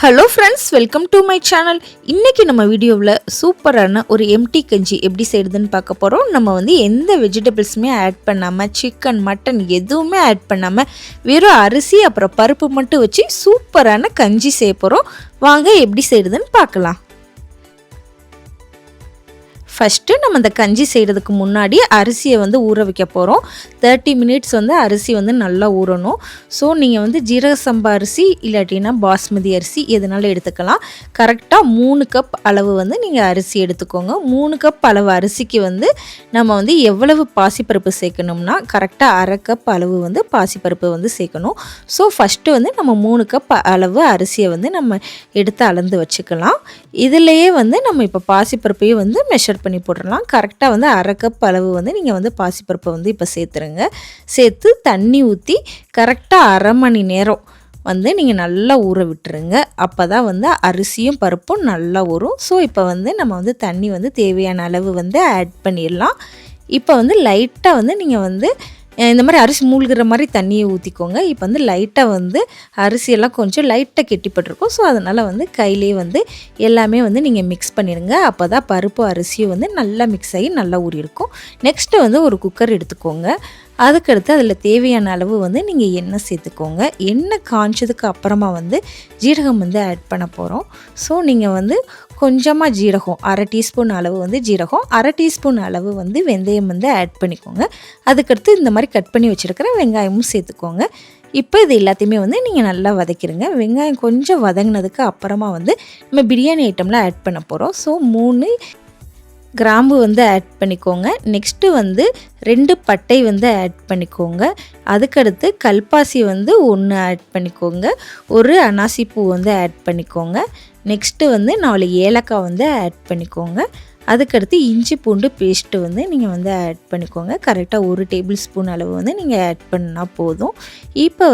Hello friends, welcome to my channel. இன்றைக்கி நம்ம வீடியோவில் சூப்பரான ஒரு எம்டி கஞ்சி எப்படி செய்கிறதுன்னு பார்க்க போகிறோம். நம்ம எந்த வெஜிடபிள்ஸுமே ஆட் பண்ணாமல், சிக்கன் மட்டன் எதுவுமே ஆட் பண்ணாமல், வெறும் அரிசி அப்புறம் பருப்பு மட்டும் வச்சு சூப்பரான கஞ்சி செய்ய போகிறோம். வாங்க எப்படி செய்கிறதுன்னு பார்க்கலாம். ஃபஸ்ட்டு நம்ம இந்த கஞ்சி செய்கிறதுக்கு முன்னாடி அரிசியை ஊற வைக்க போகிறோம். 30 மினிட்ஸ் அரிசி நல்லா ஊறணும். ஸோ நீங்கள் ஜீரக சம்பா அரிசி இல்லாட்டினா பாஸ்மதி அரிசி எதுனாலும் எடுத்துக்கலாம். கரெக்டாக 3 கப் அளவு நீங்கள் அரிசி எடுத்துக்கோங்க. 3 கப் அளவு அரிசிக்கு நம்ம எவ்வளவு பாசிப்பருப்பு சேர்க்கணும்னா கரெக்டாக அரை கப் அளவு பாசிப்பருப்பு சேர்க்கணும். ஸோ ஃபஸ்ட்டு நம்ம 3 கப் அளவு அரிசியை நம்ம எடுத்து அளந்து வச்சுக்கலாம். இதிலையே நம்ம இப்போ பாசிப்பருப்பையும் மெஷர் பண்ணி போட்டுடலாம். கரெக்டாக அரை கப் அளவு நீங்கள் பாசிப்பருப்பை இப்போ சேர்த்துருங்க. சேர்த்து தண்ணி ஊற்றி கரெக்டாக அரை மணி நேரம் நீங்கள் நல்லா ஊற விட்டுருங்க. அப்போ தான் அரிசியும் பருப்பும் நல்லா ஊறும். ஸோ இப்போ நம்ம தண்ணி தேவையான அளவு ஆட் பண்ணிடலாம். இப்போ லைட்டாக நீங்கள் இந்த மாதிரி அரிசி மூழ்கிற மாதிரி தண்ணியை ஊற்றிக்கோங்க. இப்போ லைட்டாக அரிசியெல்லாம் கொஞ்சம் லைட்டாக கெட்டிப்பட்டிருக்கும். ஸோ அதனால் கையிலே எல்லாமே நீங்கள் மிக்ஸ் பண்ணிடுங்க. அப்போ தான் பருப்பு அரிசியும் நல்லா மிக்ஸ் ஆகி நல்லா ஊறி இருக்கும். நெக்ஸ்ட்டு ஒரு குக்கர் எடுத்துக்கோங்க. அதுக்கடுத்து அதில் தேவையான அளவு நீங்கள் எண்ணெய் சேர்த்துக்கோங்க. எண்ணெய் காய்ச்சதுக்கு அப்புறமா ஜீரகம் ஆட் பண்ண போகிறோம். ஸோ நீங்கள் கொஞ்சமாக ஜீரகம், அரை டீஸ்பூன் அளவு ஜீரகம், அரை டீஸ்பூன் அளவு வெந்தயம் ஆட் பண்ணிக்கோங்க. அதுக்கடுத்து இந்த மாதிரி கட் பண்ணி வச்சுருக்கிற வெங்காயமும் சேர்த்துக்கோங்க. இப்போ இது எல்லாத்தையுமே நீங்கள் நல்லா வதக்கிடுங்க. வெங்காயம் கொஞ்சம் வதங்கினதுக்கு அப்புறமா நம்ம பிரியாணி ஐட்டம்லாம் ஆட் பண்ண போகிறோம். ஸோ 3 கிராம்பு ஆட் பண்ணிக்கோங்க. நெக்ஸ்ட்டு 2 பட்டை ஆட் பண்ணிக்கோங்க. அதுக்கடுத்து கல்பாசி 1 ஆட் பண்ணிக்கோங்க. ஒரு அனாசி பூ ஆட் பண்ணிக்கோங்க. நெக்ஸ்ட்டு 4 ஏலக்காய் ஆட் பண்ணிக்கோங்க. அதுக்கடுத்து இஞ்சி பூண்டு பேஸ்ட்டு நீங்கள் ஆட் பண்ணிக்கோங்க. கரெக்டாக 1 டேபிள் ஸ்பூன் அளவு நீங்கள் ஆட் பண்ணால் போதும். இப்போ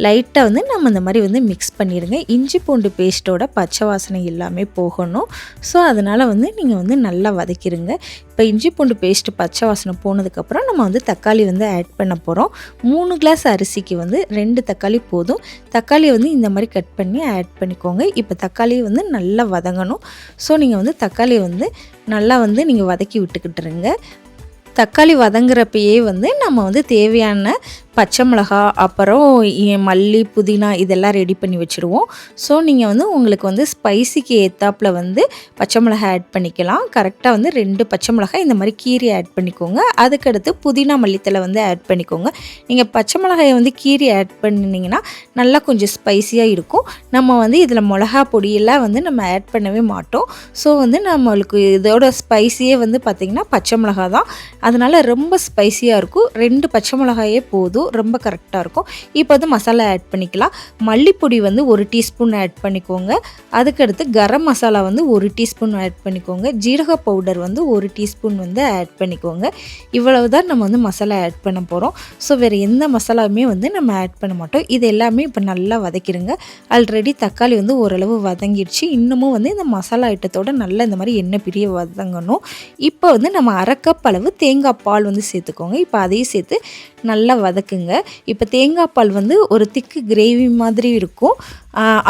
லைட்டாக நம்ம இந்த மாதிரி மிக்ஸ் பண்ணிடுங்க. இஞ்சி பூண்டு பேஸ்ட்டோட பச்சை வாசனை எல்லாமே போகணும். ஸோ அதனால் நீங்கள் நல்லா வதக்கிடுங்க. இப்போ இஞ்சி பூண்டு பேஸ்ட்டு பச்சை வாசனை போனதுக்கப்புறம் நம்ம தக்காளி ஆட் பண்ண போகிறோம். 3 கிளாஸ் அரிசிக்கு 2 தக்காளி போதும். தக்காளியை இந்த மாதிரி கட் பண்ணி ஆட் பண்ணிக்கோங்க. இப்போ தக்காளி நல்லா வதங்கணும். ஸோ நீங்கள் தக்காளியை நல்லா நீங்கள் வதக்கி விட்டுக்கிட்டுருங்க. தக்காளி வதங்குறப்பயே நம்ம தேவையான பச்சை மிளகா, அப்புறம் மல்லி, புதினா இதெல்லாம் ரெடி பண்ணி வச்சுருவோம். ஸோ நீங்கள் உங்களுக்கு ஸ்பைசிக்கு ஏற்றாப்பில் பச்சை மிளகா ஆட் பண்ணிக்கலாம். கரெக்டாக 2 பச்சை மிளகா இந்த மாதிரி கீரி ஆட் பண்ணிக்கோங்க. அதுக்கடுத்து புதினா, மல்லித்தலை ஆட் பண்ணிக்கோங்க. நீங்கள் பச்சை மிளகாயை கீரி ஆட் பண்ணிங்கன்னா நல்லா கொஞ்சம் ஸ்பைஸியாக இருக்கும். நம்ம இதில் மிளகா பொடியெல்லாம் நம்ம ஆட் பண்ணவே மாட்டோம். ஸோ நம்மளுக்கு இதோட ஸ்பைஸியே பார்த்திங்கன்னா பச்சை மிளகா தான். அதனால் ரொம்ப ஸ்பைஸியாக இருக்கும். 2 பச்சை மிளகாயே போதும், ரொம்ப கரெக்டாக இருக்கும். இப்போ மசாலா ஆட் பண்ணிக்கலாம். மல்லிப்பொடி 1 டீஸ்பூன் ஆட் பண்ணிக்கோங்க. அதுக்கடுத்து கரம் மசாலா 1 டீஸ்பூன் ஆட் பண்ணிக்கோங்க. ஜீரக பவுடர் 1 டீஸ்பூன் ஆட் பண்ணிக்கோங்க. இவ்வளவு தான் நம்ம மசாலா ஆட் பண்ண போகிறோம். ஸோ வேறு எந்த மசாலாவுமே நம்ம ஆட் பண்ண மாட்டோம். இது எல்லாமே இப்போ நல்லா வதக்கிடுங்க. ஆல்ரெடி தக்காளி ஓரளவு வதங்கிடுச்சு. இன்னமும் இந்த மசாலா ஐட்டத்தோடு நல்லா இந்த மாதிரி எண்ணெய் பிரிய வதங்கணும். இப்போ நம்ம அரை கப் அளவு தேங்காய் பால் சேர்த்துக்கோங்க. இப்போ அதையும் சேர்த்து நல்லா வதக்குங்க. இப்போ தேங்காய் பால் ஒரு திக்கு கிரேவி மாதிரி இருக்கும்.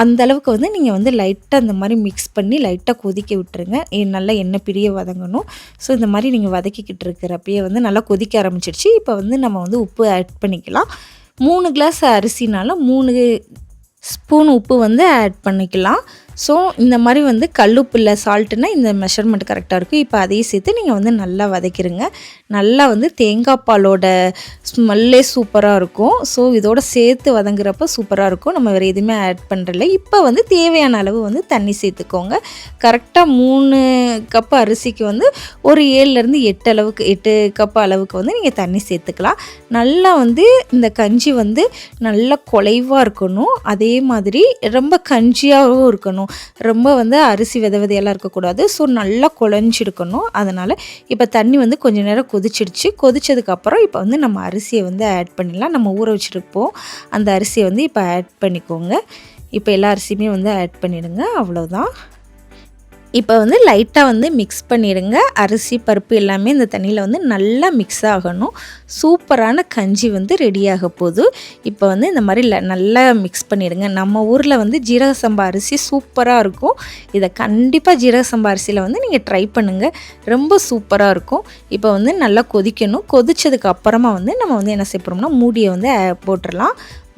அந்த அளவுக்கு நீங்கள் லைட்டாக இந்த மாதிரி மிக்ஸ் பண்ணி லைட்டாக கொதிக்க விட்டுருங்க. நல்லா எண்ணெய் பிரிய வதங்கணும். ஸோ இந்த மாதிரி நீங்கள் வதக்கிக்கிட்டு இருக்கிறப்பயே நல்லா கொதிக்க ஆரம்பிச்சிடுச்சு. இப்போ நம்ம உப்பு ஆட் பண்ணிக்கலாம். 3 கிளாஸ் அரிசினால 3 ஸ்பூன் உப்பு ஆட் பண்ணிக்கலாம். ஸோ இந்த மாதிரி கல்லுப்பு இல்லை, சால்ட்டுனா இந்த மெஷர்மெண்ட் கரெக்டாக இருக்கும். இப்போ அதையும் சேர்த்து நீங்கள் நல்லா வதக்கிடுங்க. நல்லா தேங்காய் பாலோட ஸ்மெல்லே சூப்பராக இருக்கும். ஸோ இதோட சேர்த்து வதங்குறப்ப சூப்பராக இருக்கும். நம்ம வேறு எதுவுமே ஆட் பண்ணுறதில்ல. இப்போ தேவையான அளவு தண்ணி சேர்த்துக்கோங்க. கரெக்டாக 3 கப்பு அரிசிக்கு ஒரு 7லேருந்து 8 கப்பு அளவுக்கு நீங்கள் தண்ணி சேர்த்துக்கலாம். நல்லா இந்த கஞ்சி நல்லா குலைவாக இருக்கணும். அதே மாதிரி ரொம்ப கஞ்சியாகவும் இருக்கணும். ரொம்ப அரிசி விதையெல்லாம் இருக்கக்கூடாது. ஸோ நல்லா குழஞ்சிருக்கணும். அதனால் இப்போ தண்ணி கொஞ்சம் நேரம் கொதிச்சிடுச்சு. கொதிச்சதுக்கப்புறம் இப்போ நம்ம அரிசியை ஆட் பண்ணிடலாம். நம்ம ஊற வச்சுருப்போம் அந்த அரிசியை இப்போ ஆட் பண்ணிக்கோங்க. இப்போ எல்லா அரிசியுமே ஆட் பண்ணிடுங்க. அவ்வளோதான். இப்போ வந்து லைட்டாக வந்து மிக்ஸ் பண்ணிடுங்க. அரிசி பருப்பு எல்லாமே இந்த தண்ணியில் வந்து நல்லா மிக்ஸ் ஆகணும். சூப்பரான கஞ்சி வந்து ரெடியாக போகுது. இப்போ வந்து இந்த மாதிரி நல்லா மிக்ஸ் பண்ணிடுங்க. நம்ம ஊரில் வந்து ஜீரக சம்பா அரிசி சூப்பராக இருக்கும். இதை கண்டிப்பாக ஜீரக சம்பா அரிசியில் வந்து நீங்கள் ட்ரை பண்ணுங்கள். ரொம்ப சூப்பராக இருக்கும். இப்போ வந்து நல்லா கொதிக்கணும். கொதிச்சதுக்கு அப்புறமா வந்து நம்ம வந்து என்ன செய்ய போகிறோம்னா மூடியை வந்து போட்டுடலாம்.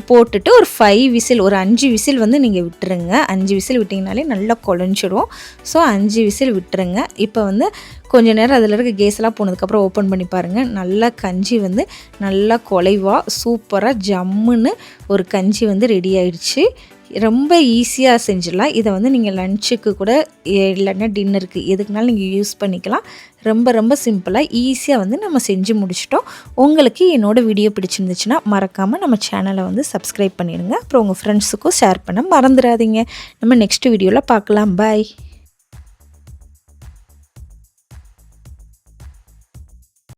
போட்டுட்டு ஒரு 5 விசில் ஒரு 5 விசில் வந்து நீங்கள் விட்டுருங்க. 5 விசில் விட்டிங்கனாலே நல்லா குழஞ்சிடும். ஸோ 5 விசில் விட்டுருங்க. இப்போ வந்து கொஞ்சம் நேரம் அதில் இருக்க கேஸ்லாம் போனதுக்கப்புறம் ஓப்பன் பண்ணி பாருங்கள். நல்லா கஞ்சி வந்து நல்லா குலைவாக சூப்பராக ஜம்முன்னு ஒரு கஞ்சி வந்து ரெடி ஆயிடுச்சு. ரொம்ப ஈஸியாக செஞ்சிடலாம். இதை வந்து நீங்கள் லஞ்சுக்கு கூட இல்லைன்னா டின்னருக்கு எதுக்குனாலும் நீங்கள் யூஸ் பண்ணிக்கலாம். ரொம்ப ரொம்ப சிம்பிளாக ஈஸியாக வந்து நம்ம செஞ்சு முடிச்சிட்டோம். உங்களுக்கு என்னோடய வீடியோ பிடிச்சிருந்துச்சுன்னா மறக்காமல் நம்ம சேனலை வந்து சப்ஸ்கிரைப் பண்ணிடுங்க. அப்புறம் உங்கள் ஃப்ரெண்ட்ஸுக்கும் ஷேர் பண்ண மறந்துடாதீங்க. நம்ம நெக்ஸ்ட் வீடியோவில் பார்க்கலாம். பாய்.